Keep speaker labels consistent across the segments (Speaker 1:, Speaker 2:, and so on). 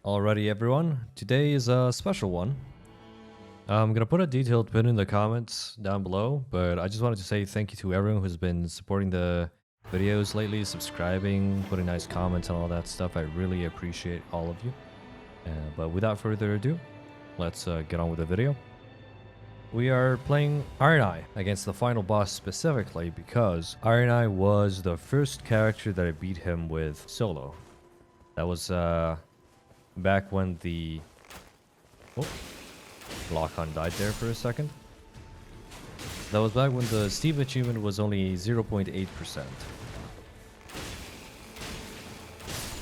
Speaker 1: Alrighty everyone, today is a special one. I'm gonna put a detailed pin in the comments down below, but I just wanted to say thank you to everyone who's been supporting the videos lately, subscribing, putting nice comments and all that stuff. I really appreciate all of you. But without further ado, let's get on with the video. We are playing Ironeye against the final boss specifically because Ironeye was the first character that I beat him with solo. That was back when the lock-on died there for a second. That was back when the Steam achievement was only 0.8%.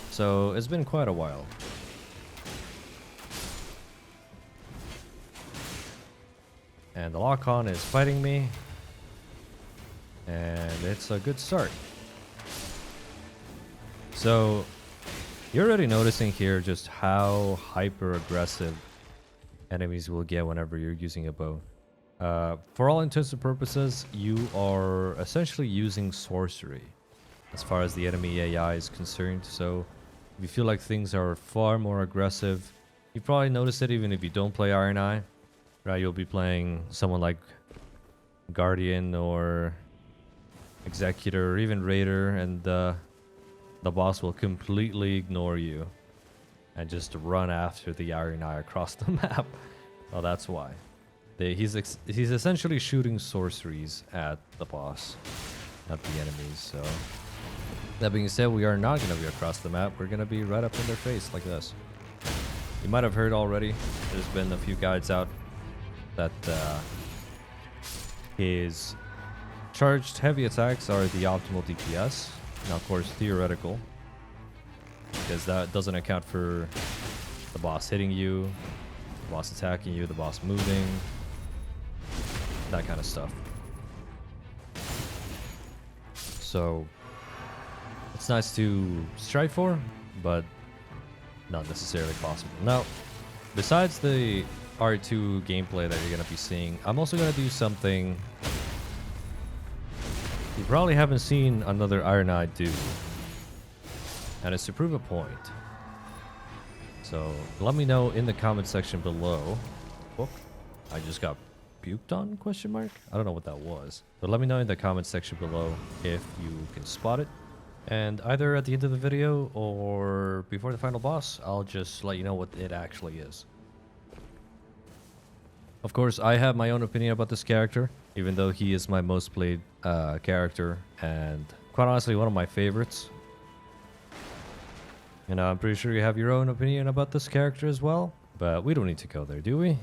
Speaker 1: So it's been quite a while. And the lock-on is fighting me. And it's a good start. So you're already noticing here just how hyper-aggressive enemies will get whenever you're using a bow. For all intents and purposes, you are essentially using sorcery as far as the enemy AI is concerned. So if you feel like things are far more aggressive, you probably notice it even if you don't play Ironeye. Right, you'll be playing someone like Guardian or Executor or even Raider, and the boss will completely ignore you and just run after the Ironeye across the map. Well, that's why. He's essentially shooting sorceries at the boss, not the enemies. So that being said, we are not going to be across the map. We're going to be right up in their face like this. You might have heard already, there's been a few guides out that his charged heavy attacks are the optimal DPS. Now, of course, theoretical, because that doesn't account for the boss hitting you, the boss attacking you, the boss moving, that kind of stuff. So it's nice to strive for, but not necessarily possible. Now, besides the R2 gameplay that you're going to be seeing, I'm also going to do something you probably haven't seen another Ironeye do, and it's to prove a point. So let me know in the comment section below. Oh, I just got puked on, question mark? I don't know what that was, but let me know in the comment section below if you can spot it, and either at the end of the video or before the final boss, I'll just let you know what it actually is. Of course, I have my own opinion about this character, even though he is my most played character, and quite honestly, one of my favorites. And I'm pretty sure you have your own opinion about this character as well, but we don't need to go there, do we?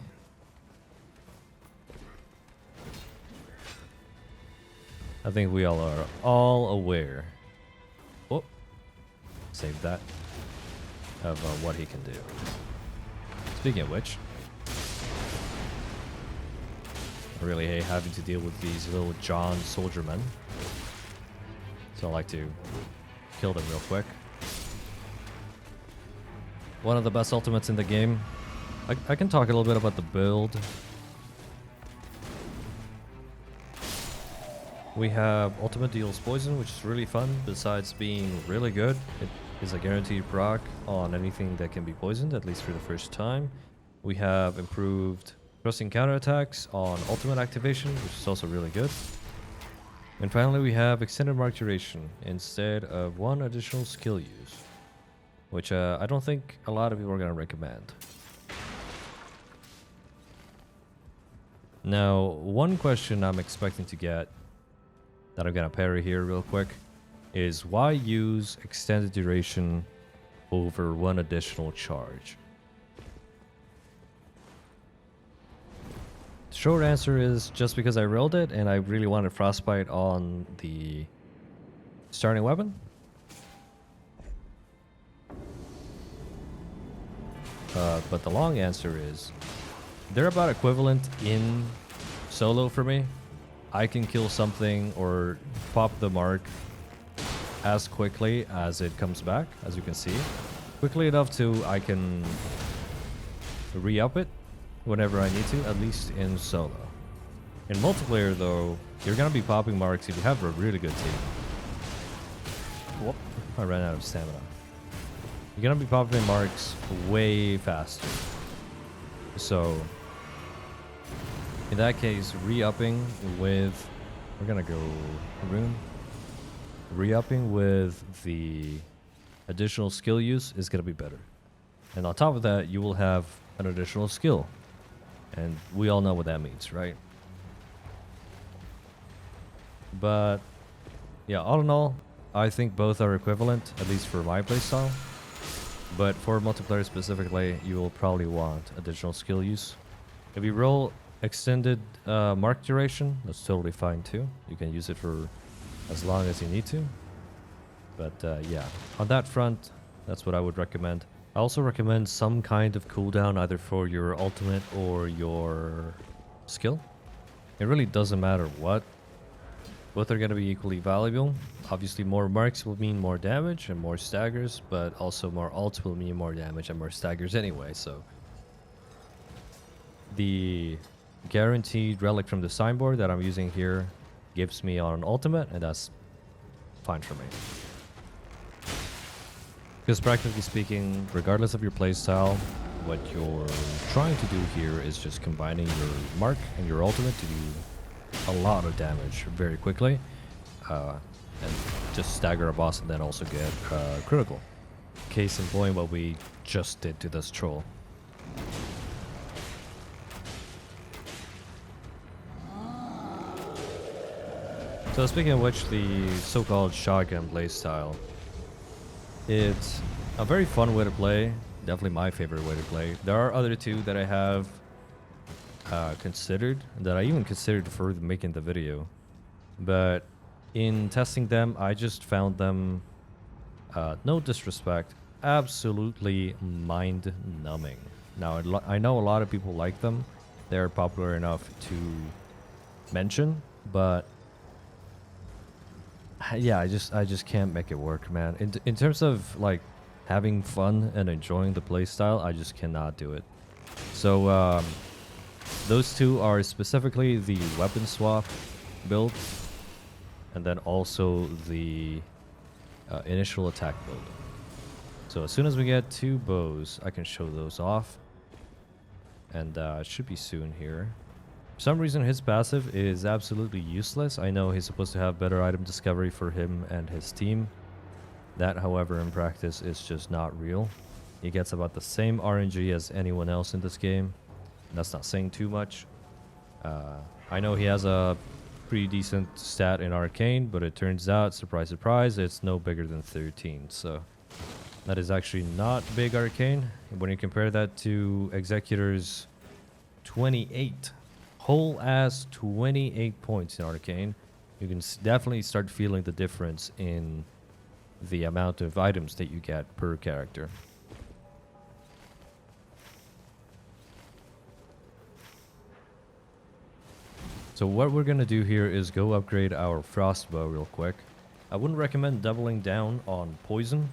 Speaker 1: I think we all are aware. Oh, save that. Of what he can do. Speaking of which, I really hate having to deal with these little John soldiermen, so I like to kill them real quick. One of the best ultimates in the game. I can talk a little bit about the build. We have ultimate deals poison, which is really fun. Besides being really good, it is a guaranteed proc on anything that can be poisoned, at least for the first time. We have improved pressing counterattacks on ultimate activation, which is also really good. And finally, we have extended mark duration instead of one additional skill use, which I don't think a lot of people are going to recommend. Now, one question I'm expecting to get that I'm going to parry here real quick is why use extended duration over one additional charge? The short answer is just because I rolled it and I really wanted Frostbite on the starting weapon. But the long answer is they're about equivalent in solo for me. I can kill something or pop the mark as quickly as it comes back, as you can see. Quickly enough to I can re-up it whenever I need to, at least in solo. In multiplayer though, you're gonna be popping marks if you have a really good team. Whoop, I ran out of stamina. you're gonna be popping marks way faster. So in that case, re-upping with, we're gonna go rune. Re-upping with the additional skill use is gonna be better. And on top of that, you will have an additional skill. And we all know what that means, right? But yeah, all in all, I think both are equivalent, at least for my playstyle. But for multiplayer specifically, you will probably want additional skill use. If you roll extended mark duration, that's totally fine too. You can use it for as long as you need to. But yeah, on that front, that's what I would recommend. I also recommend some kind of cooldown either for your ultimate or your skill. It really doesn't matter what. Both are going to be equally valuable. Obviously, more marks will mean more damage and more staggers, but also more ults will mean more damage and more staggers anyway, so. The guaranteed relic from the signboard that I'm using here gives me on ultimate, and that's fine for me. Because practically speaking, regardless of your playstyle, what you're trying to do here is just combining your mark and your ultimate to do a lot of damage very quickly, and just stagger a boss and then also get critical. Case in point, what we just did to this troll. So speaking of which, the so-called shotgun playstyle, it's a very fun way to play. Definitely my favorite way to play. There are other two that I have considered, that I even considered for making the video. But in testing them, I just found them, no disrespect, absolutely mind-numbing. Now, I know a lot of people like them. They're popular enough to mention, but yeah, I just can't make it work, man. In terms of like having fun and enjoying the playstyle, I just cannot do it. So those two are specifically the weapon swap build, and then also the initial attack build. So as soon as we get 2 bows, I can show those off, and it should be soon here. For some reason, his passive is absolutely useless. I know he's supposed to have better item discovery for him and his team. That, however, in practice is just not real. He gets about the same RNG as anyone else in this game. That's not saying too much. I know he has a pretty decent stat in Arcane, but it turns out, surprise, surprise, it's no bigger than 13. So that is actually not big Arcane. When you compare that to Executor's 28, whole ass 28 points in Arcane, you can definitely start feeling the difference in the amount of items that you get per character. So what we're gonna do here is go upgrade our Frostbow real quick. I wouldn't recommend doubling down on poison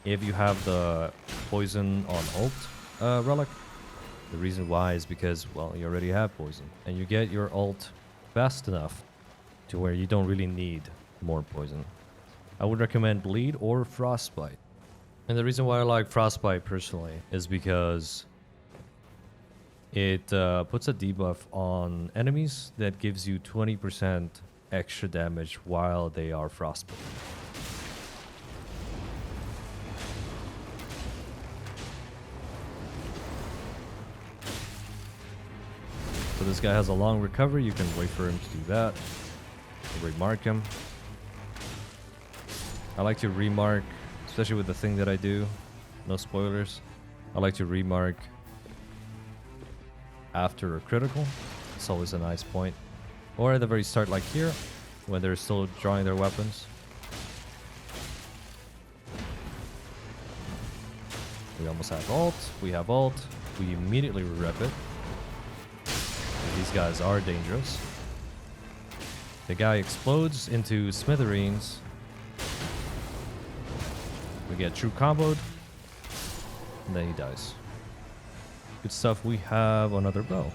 Speaker 1: if you have the poison on ult relic. The reason why is because, well, you already have poison, and you get your ult fast enough to where you don't really need more poison. I would recommend bleed or frostbite. And the reason why I like frostbite personally is because it puts a debuff on enemies that gives you 20% extra damage while they are frostbite. So this guy has a long recovery. You can wait for him to do that. Remark him. I like to remark, especially with the thing that I do. No spoilers. I like to remark after a critical. It's always a nice point. Or at the very start, like here, when they're still drawing their weapons. We almost have ult. We have ult. We immediately rep it. These guys are dangerous. The guy explodes into smithereens. We get true comboed, and then he dies. Good stuff. We have another bow.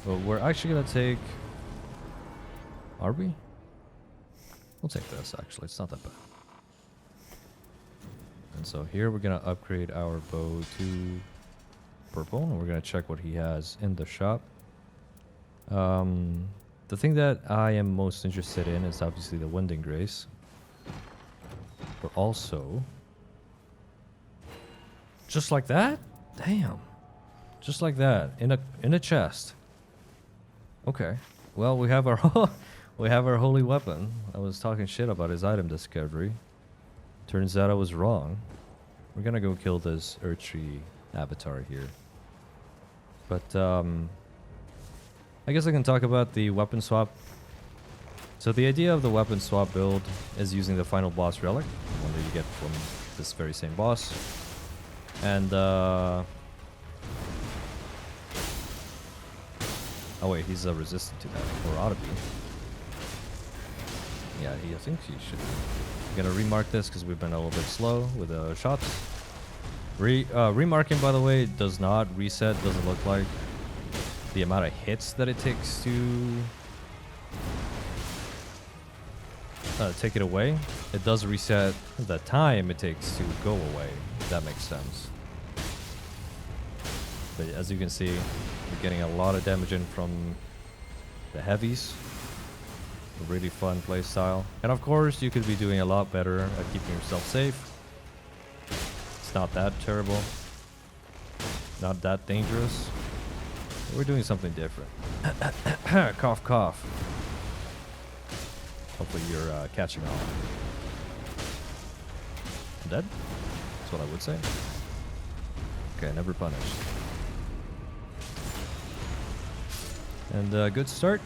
Speaker 1: But we're actually gonna take... Are we? We'll take this, actually. It's not that bad. And So here we're gonna upgrade our bow to purple, and we're gonna check what he has in the shop. The thing that I am most interested in is obviously the Winding Grace, but also just like that, damn, just like that in a chest. Okay, well we have our we have our holy weapon. I was talking shit about his item discovery. Turns out I was wrong. We're gonna go kill this Erdtree Avatar here. But I guess I can talk about the weapon swap. So the idea of the weapon swap build is using the final boss relic, the one that you get from this very same boss. And oh wait, he's resistant to that, or ought to be. Yeah, I think he should be. I'm gonna remark this because we've been a little bit slow with the shots. Remarking, by the way, does not reset, doesn't look like the amount of hits that it takes to take it away. It does reset the time it takes to go away, if that makes sense. But as you can see, we're getting a lot of damage in from the heavies. A really fun playstyle. And of course, you could be doing a lot better at keeping yourself safe. It's not that terrible. Not that dangerous. We're doing something different. Cough, cough. Hopefully you're catching on. I'm dead? That's what I would say. Okay, never punished. And good start.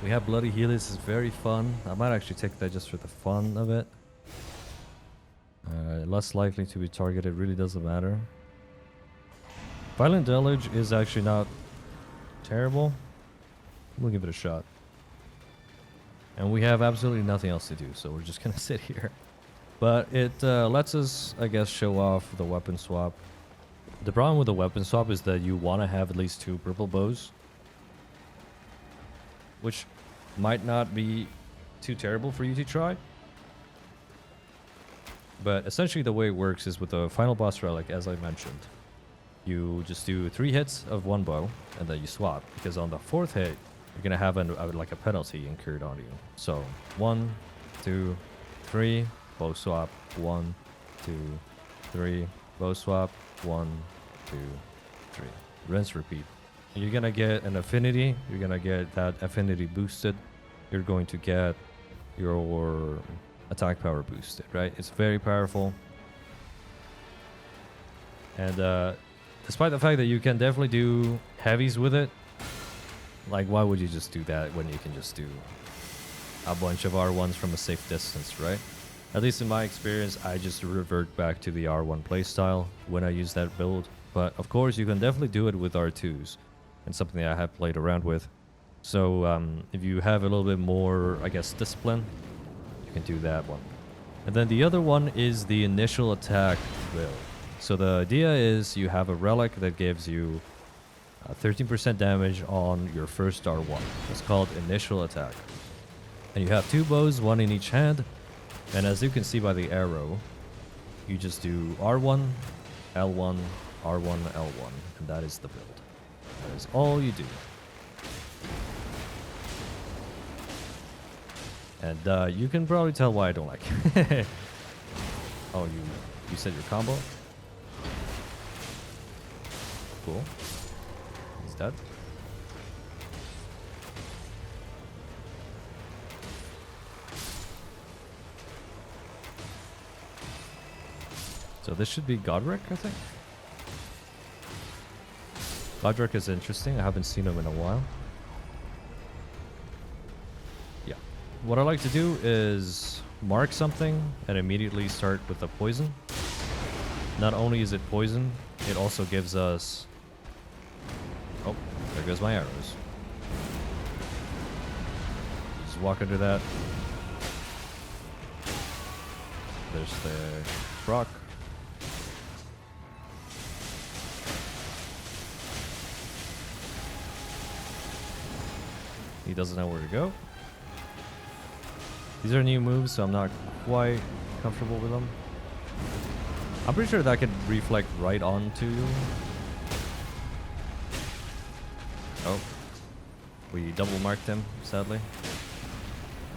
Speaker 1: We have Bloody Helis, is very fun. I might actually take that just for the fun of it. Less likely to be targeted, really doesn't matter. Violent Deluge is actually not terrible. We'll give it a shot. And we have absolutely nothing else to do, so we're just gonna sit here. But it lets us, I guess, show off the weapon swap. The problem with the weapon swap is that you want to have at least 2 purple bows, which might not be too terrible for you to try. But essentially the way it works is with the final boss relic, as I mentioned. You just do 3 hits of one bow, and then you swap, because on the 4th hit, you're going to have like a penalty incurred on you. So 1, 2, 3, bow swap, 1, 2, 3, bow swap, 1, 2, 3. Rinse, repeat. You're going to get an affinity. You're going to get that affinity boosted. You're going to get your attack power boosted, right? It's very powerful. And despite the fact that you can definitely do heavies with it, like why would you just do that when you can just do a bunch of R1s from a safe distance, right? At least in my experience, I just revert back to the R1 playstyle when I use that build. But of course, you can definitely do it with R2s. And something that I have played around with. So if you have a little bit more, I guess, discipline, you can do that one. And then the other one is the initial attack build. So the idea is you have a relic that gives you 13% damage on your first R1. It's called initial attack. And you have 2 bows, 1 in each hand. And as you can see by the arrow, you just do R1, L1, R1, L1. And that is the build. That is all you do. And you can probably tell why I don't like it. Oh, you said your combo? Cool. He's dead. So this should be Godrick, I think. Godrick is interesting. I haven't seen him in a while. Yeah. What I like to do is mark something and immediately start with the poison. Not only is it poison, it also gives us... Oh, there goes my arrows. Just walk under that. There's the rock. He doesn't know where to go. These are new moves, so I'm not quite comfortable with them. I'm pretty sure that could reflect right onto you. Oh. We double marked him, sadly.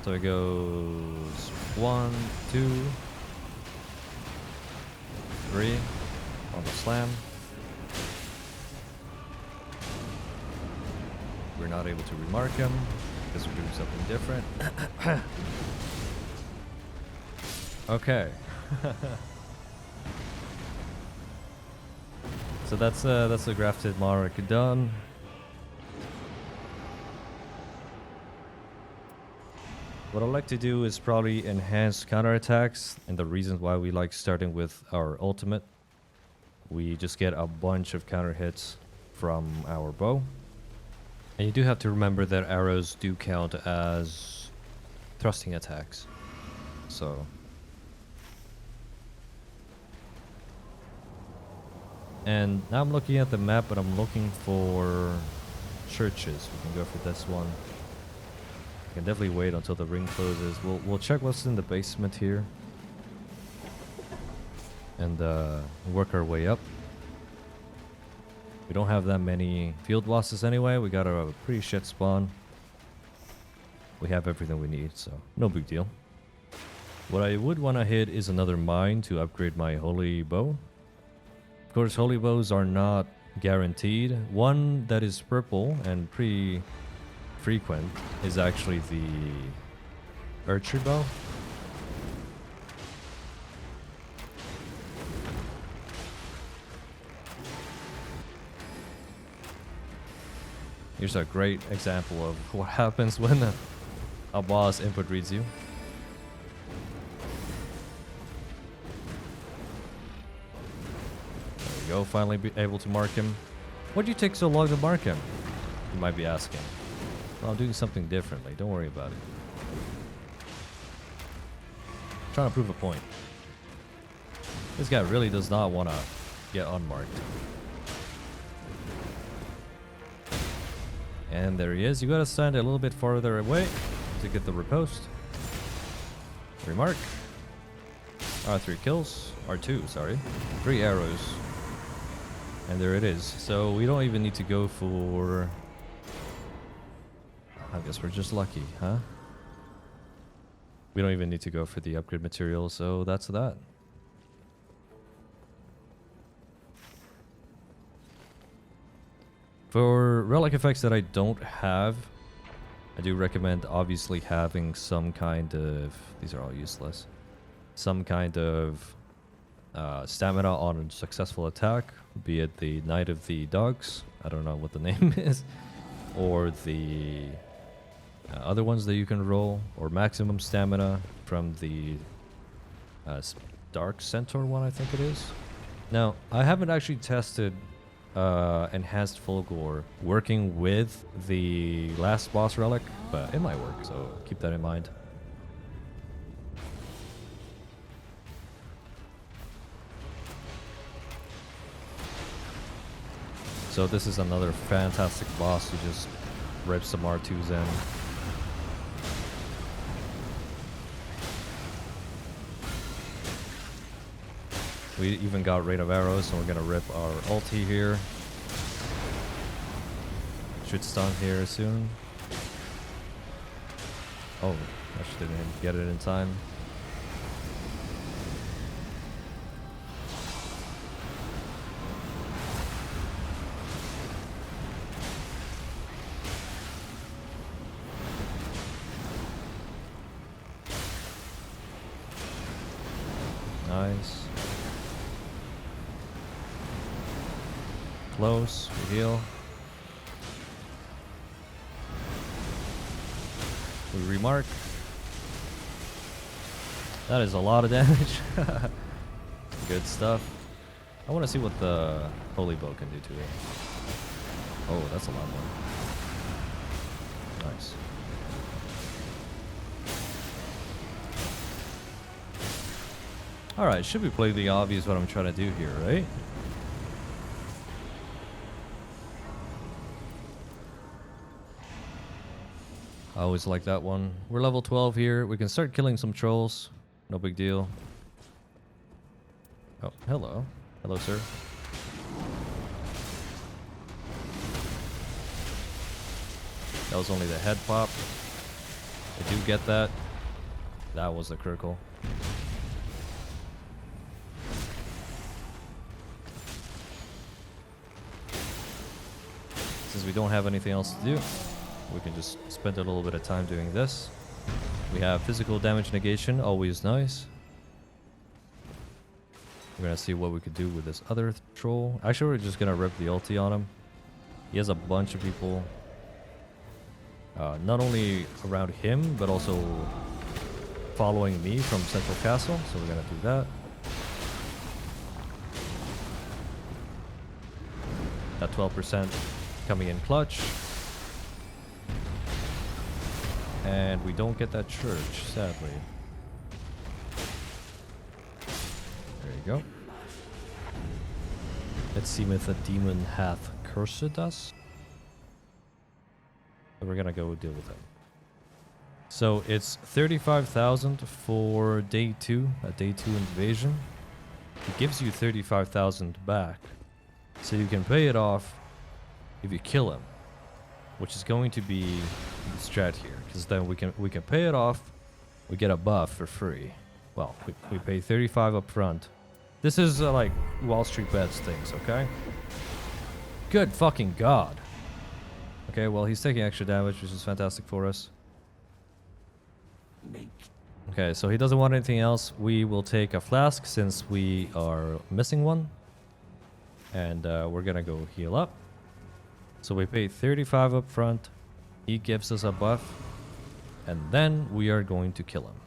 Speaker 1: So it goes 1, 2, 3 on the slam. We're not able to remark him because we're doing something different. Okay. So that's the grafted monarch done. What I like to do is probably enhance counterattacks, and the reasons why we like starting with our ultimate. We just get a bunch of counter hits from our bow. And you do have to remember that arrows do count as thrusting attacks. So and now I'm looking at the map, but I'm looking for churches. We can go for this one. I can definitely wait until the ring closes. We'll check what's in the basement here. And work our way up. We don't have that many field bosses anyway. We got a pretty shit spawn. We have everything we need, so no big deal. What I would want to hit is another mine to upgrade my holy bow. Of course, holy bows are not guaranteed. One that is purple and pretty frequent is actually the Erdtree bow. Here's a great example of what happens when a boss input reads you. There we go, finally be able to mark him. Why'd you take so long to mark him? You might be asking. Well, I'm doing something differently, don't worry about it. I'm trying to prove a point. This guy really does not want to get unmarked. And there he is. You gotta stand a little bit farther away to get the riposte. Remark. R3 kills. R2, sorry. 3 arrows. And there it is. So we don't even need to go for... I guess we're just lucky, huh? We don't even need to go for the upgrade material, so that's that. For relic effects that I don't have, I do recommend obviously having some kind of... These are all useless. Some kind of stamina on a successful attack, be it the Knight of the Dogs, I don't know what the name is, or the other ones that you can roll, or maximum stamina from the Dark Centaur one, I think it is. Now, I haven't actually tested enhanced Fulgor working with the last boss relic, but it might work, so keep that in mind. So this is another fantastic boss who just rips some R2s in. We even got rid of arrows, so we're gonna rip our ulti here. Should stun here soon. Oh, actually didn't get it in time. Nice. Close, we heal. We remark. That is a lot of damage. Good stuff. I want to see what the Holy Bow can do to it. Oh, that's a lot more. Nice. Alright, should be plainly obvious what I'm trying to do here, right? I always like that one. We're level 12 here. We can start killing some trolls. No big deal. Oh, hello. Hello, sir. That was only the head pop. I do get that. That was a critical. Since we don't have anything else to do, we can just spend a little bit of time doing this. We have physical damage negation, always nice. We're gonna see what we could do with this other troll. Actually, we're just gonna rip the ulti on him. He has a bunch of people, not only around him, but also following me from Central Castle. So we're gonna do that. That 12% coming in clutch. And we don't get that church, sadly. There you go. Let's see if a demon hath cursed us. So we're gonna go deal with it. So it's 35,000 for day 2, a day 2 invasion. It gives you 35,000 back. So you can pay it off if you kill him, which is going to be the strat here, because then we can pay it off. We get a buff for free. Well, we pay 35 up front. This is like Wall Street bets things, okay? Good fucking god. Okay, well, he's taking extra damage, which is fantastic for us. Okay, so he doesn't want anything else. We will take a flask since we are missing one. And we're gonna go heal up. So we pay 35 up front. He gives us a buff. And then we are going to kill him.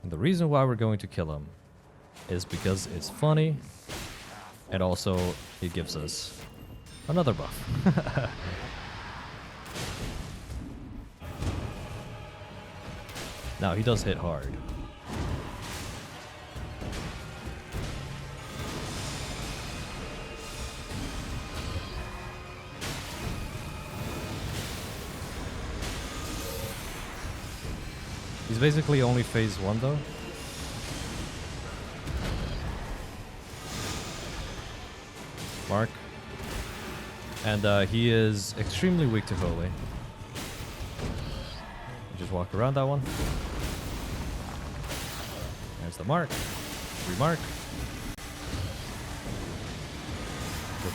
Speaker 1: And the reason why we're going to kill him is because it's funny. And also, it gives us another buff. Now, he does hit hard. He's basically only phase 1 though. Mark. And he is extremely weak to Holy. Just walk around that one. There's the mark. Remark.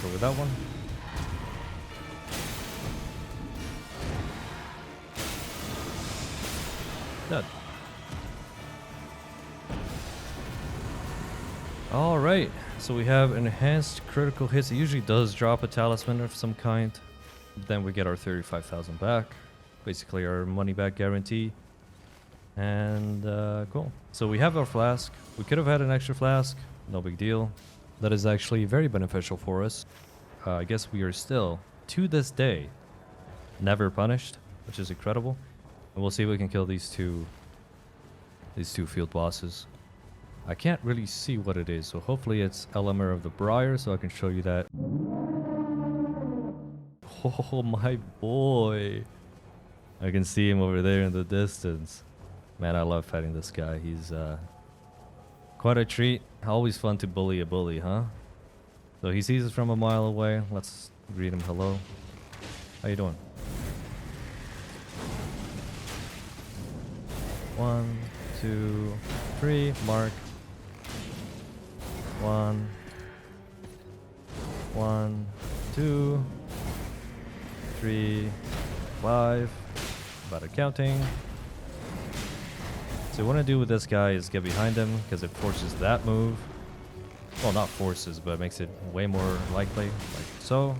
Speaker 1: Go with that one. Dead. Alright, so we have enhanced critical hits. It usually does drop a talisman of some kind. Then we get our 35,000 back. Basically our money back guarantee. And cool. So we have our flask. We could have had an extra flask. No big deal. That is actually very beneficial for us. I guess we are still, to this day, never punished, which is incredible. And we'll see if we can kill these two field bosses. I can't really see what it is, so hopefully it's Elemer of the Briar, so I can show you that. Oh my boy. I can see him over there in the distance. Man, I love fighting this guy. He's quite a treat. Always fun to bully a bully, huh? So he sees us from a mile away. Let's greet him hello. How you doing? 1, 2, 3, mark. 1, 2, 3, 5. About counting. So what I want to do with this guy is get behind him because it forces that move. Well, not forces, but it makes it way more likely, like so.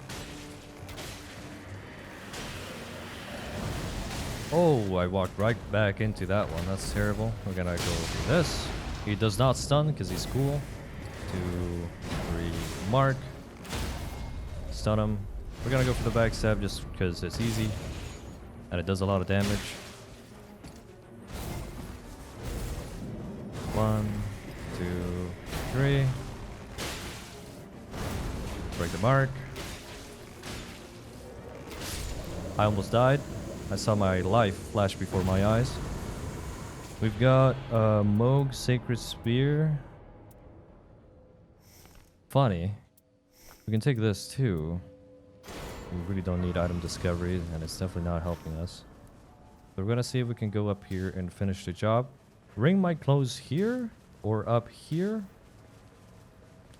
Speaker 1: Oh, I walked right back into that one. That's terrible. We're gonna go do this. He does not stun because he's cool. 2, 3, mark. Stun him. We're gonna go for the backstab just because it's easy. And it does a lot of damage. 1, 2, 3. Break the mark. I almost died. I saw my life flash before my eyes. We've got Moog Sacred Spear. Funny. We can take this too. We really don't need item discovery, and it's definitely not helping us. So we're gonna see if we can go up here and finish the job. Ring might close here or up here.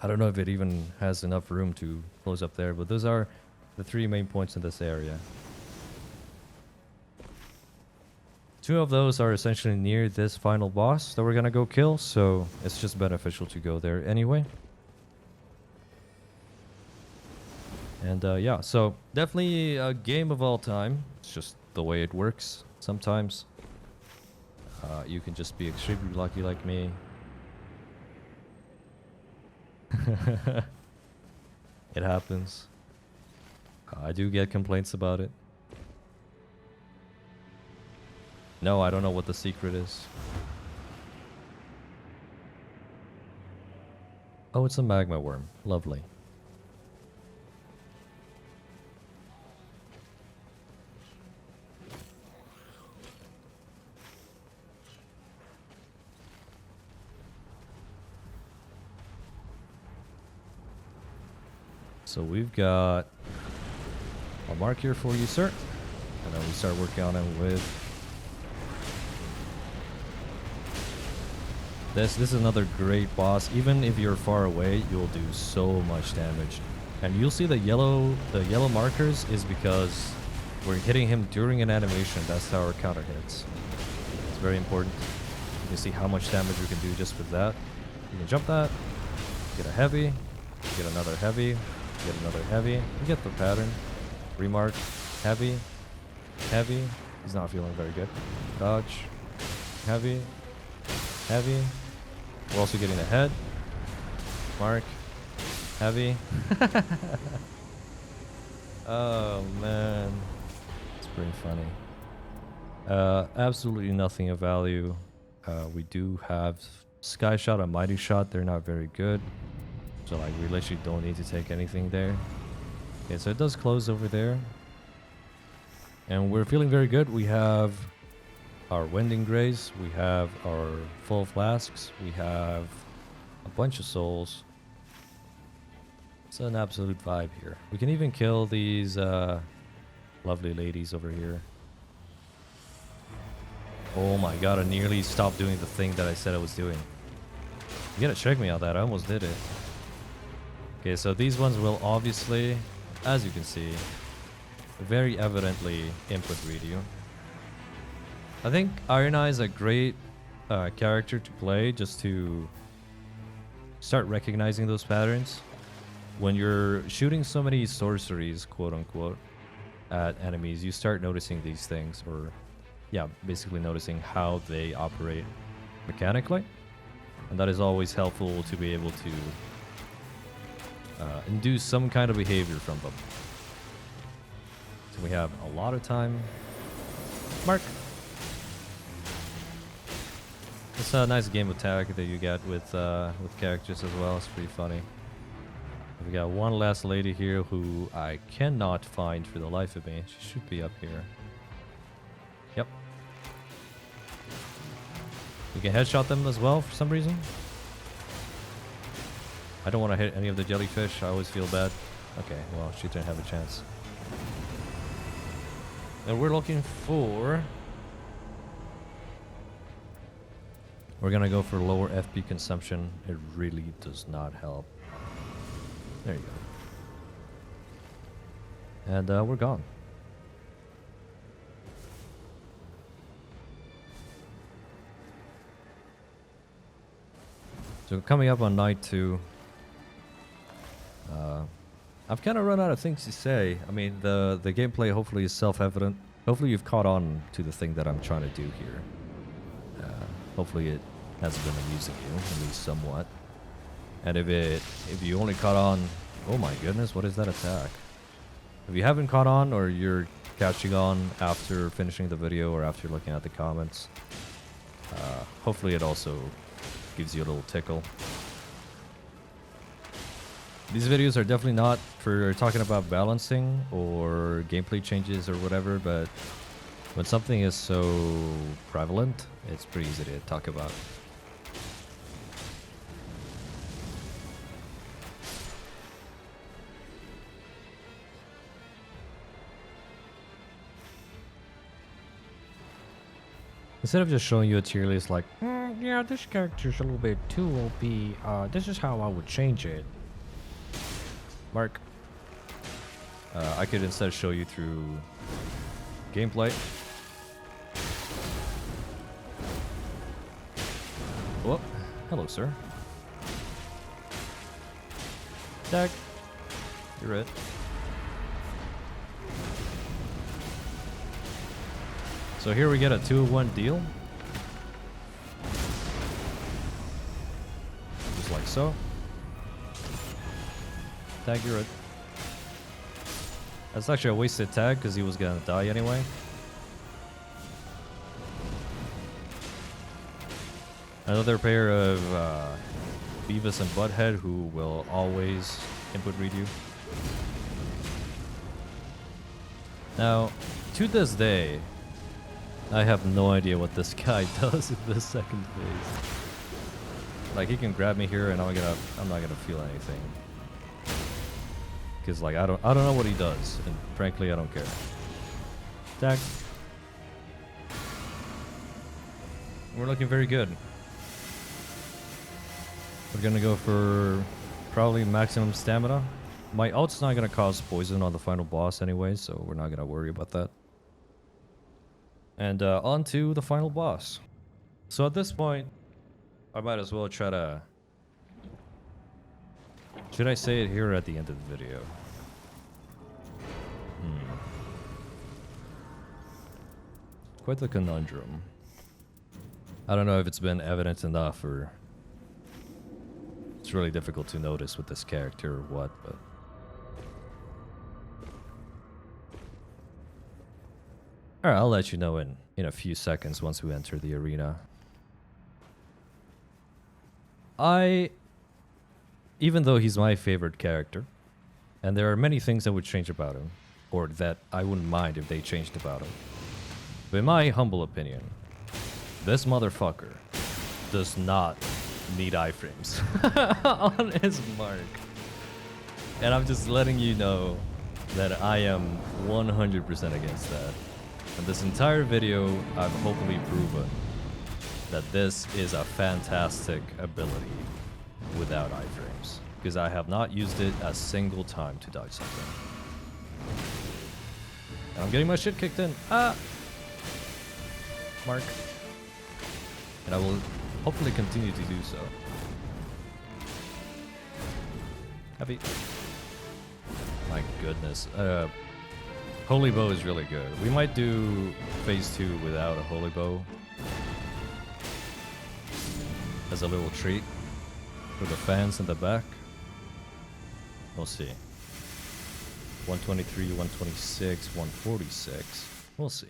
Speaker 1: I don't know if it even has enough room to close up there, but those are the 3 main points in this area. 2 of those are essentially near this final boss that we're gonna go kill, so it's just beneficial to go there anyway. And yeah, so definitely a game of all time. It's just the way it works sometimes. You can just be extremely lucky like me. It happens. I do get complaints about it. No, I don't know what the secret is. Oh, it's a Magma Wyrm. Lovely. So we've got a mark here for you, sir. And then we start working on him with this. This is another great boss. Even if you're far away, you'll do so much damage. And you'll see the yellow markers is because we're hitting him during an animation. That's how our counter hits. It's very important. You can see how much damage we can do just with that. You can jump that, get a heavy, get another heavy, get another heavy. You get the pattern. Remark, heavy, heavy. He's not feeling very good. Dodge, heavy, heavy. We're also getting a head. Mark, heavy. Oh man, it's pretty funny. Absolutely nothing of value. We do have Sky Shot and Mighty Shot. They're not very good. So like we literally don't need to take anything there. Okay, so it does close over there. And we're feeling very good. We have our Wending Grace, we have our full flasks, we have a bunch of souls. It's an absolute vibe here. We can even kill these lovely ladies over here. Oh my god, I nearly stopped doing the thing that I said I was doing. You gotta check me on that, I almost did it. Okay, so these ones will obviously, as you can see, very evidently input read you. I think Ironeye is a great character to play just to start recognizing those patterns. When you're shooting so many sorceries, quote unquote, at enemies, you start noticing these things, or yeah, basically noticing how they operate mechanically. And that is always helpful to be able to induce some kind of behavior from them. So we have a lot of time. Mark! It's a nice game of tag that you get with characters as well. It's pretty funny. We got one last lady here who I cannot find for the life of me. She should be up here. Yep. We can headshot them as well for some reason. I don't want to hit any of the jellyfish. I always feel bad. Okay, well, she didn't have a chance. And we're looking for... We're gonna go for lower FP consumption. It really does not help. There you go. And we're gone. So coming up on night 2. I've kind of run out of things to say. I mean, the gameplay hopefully is self-evident. Hopefully you've caught on to the thing that I'm trying to do here. Hopefully it has been amusing you, at least somewhat. And if you only caught on, oh my goodness, what is that attack? If you haven't caught on, or you're catching on after finishing the video or after looking at the comments, hopefully it also gives you a little tickle. These videos are definitely not for talking about balancing or gameplay changes or whatever, but When something is so prevalent, it's pretty easy to talk about. Instead of just showing you a tier list like, yeah, this character's a little bit too OP, this is how I would change it. Mark. I could instead show you through gameplay. Whoop. Hello, sir. Tag. You're it. So here we get a 2-1 deal. Just like so. Tag, you're it. That's actually a wasted tag because he was gonna die anyway. Another pair of Beavis and Butthead who will always input read you. Now, to this day, I have no idea what this guy does in the second phase. Like, he can grab me here and I'm not gonna feel anything. Cause like I don't know what he does, and frankly I don't care. Attack. We're looking very good. We're gonna go for probably maximum stamina. My ult's not gonna cause poison on the final boss anyway, so we're not gonna worry about that. And on to the final boss. So at this point, I might as well try to... Should I say it here or at the end of the video? Quite the conundrum. I don't know if it's been evident enough or... It's really difficult to notice with this character or what, but... Alright, I'll let you know in a few seconds once we enter the arena. Even though he's my favorite character, and there are many things I would change about him, or that I wouldn't mind if they changed about him. But in my humble opinion, this motherfucker does not need iframes on his mark. And I'm just letting you know that I am 100% against that. In this entire video, I've hopefully proven that this is a fantastic ability without iframes, because I have not used it a single time to dodge something. And I'm getting my shit kicked in. Mark. And I will hopefully continue to do so. Happy. My goodness. Holy Bow is really good. We might do phase 2 without a Holy Bow as a little treat for the fans in the back. We'll see. 123, 126, 146. We'll see.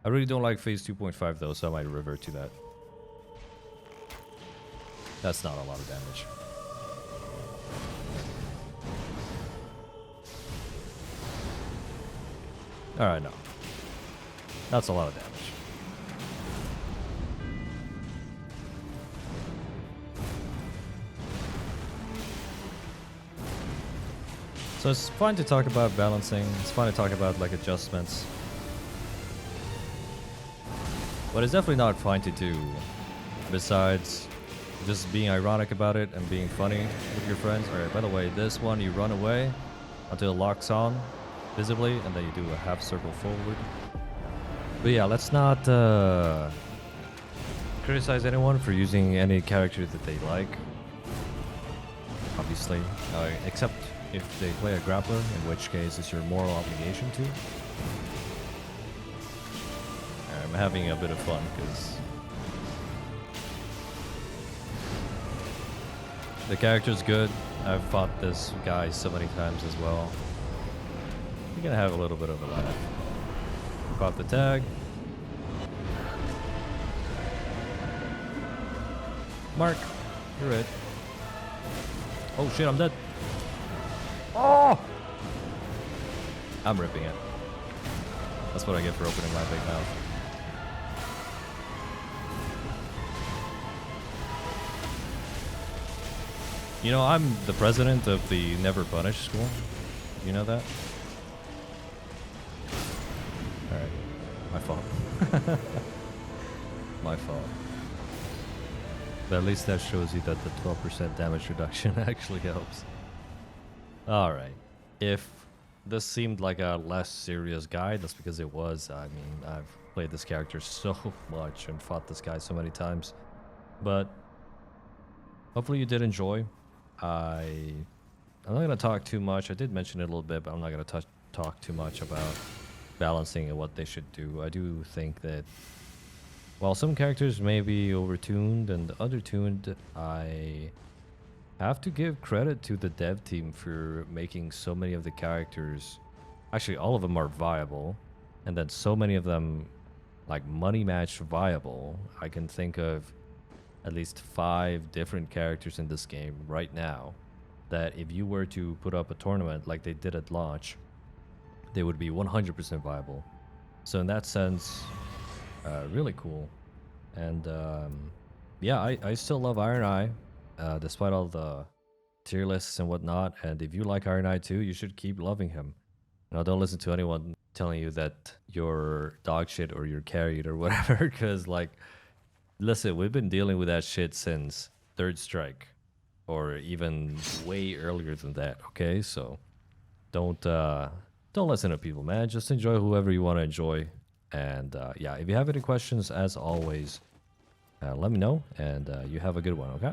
Speaker 1: I really don't like phase 2.5 though, so I might revert to that. That's not a lot of damage. Alright, no. That's a lot of damage. So it's fine to talk about balancing, it's fine to talk about like adjustments. What is definitely not fine to do, besides just being ironic about it and being funny with your friends. Alright, by the way, this one you run away until it locks on visibly, and then you do a half circle forward. But yeah, let's not criticize anyone for using any character that they like. Obviously, except if they play a grappler, in which case it's your moral obligation to. I'm having a bit of fun because the character's good. I've fought this guy so many times as well. You're gonna have a little bit of a laugh. Pop the tag. Mark, you're it. Oh shit, I'm dead. Oh! I'm ripping it. That's what I get for opening my big mouth. You know, I'm the president of the Never Punish school. You know that? Alright. My fault. My fault. But at least that shows you that the 12% damage reduction actually helps. Alright. If this seemed like a less serious guide, that's because it was. I mean, I've played this character so much and fought this guy so many times. But hopefully you did enjoy. I'm not going to talk too much. I did mention it a little bit, but I'm not going to talk too much about balancing and what they should do. I do think that while some characters may be overtuned and undertuned, I have to give credit to the dev team for making so many of the characters, actually all of them are viable, and then so many of them like money match viable. I can think of at least 5 different characters in this game right now that if you were to put up a tournament like they did at launch, they would be 100% viable. So in that sense, really cool. And yeah, I still love Ironeye, despite all the tier lists and whatnot. And if you like Ironeye too, you should keep loving him. Now, don't listen to anyone telling you that you're dog shit or you're carried or whatever, because like, listen, we've been dealing with that shit since Third Strike, or even way earlier than that. Okay, so don't listen to people, man. Just enjoy whoever you want to enjoy. And yeah, if you have any questions, as always, let me know. And you have a good one. Okay.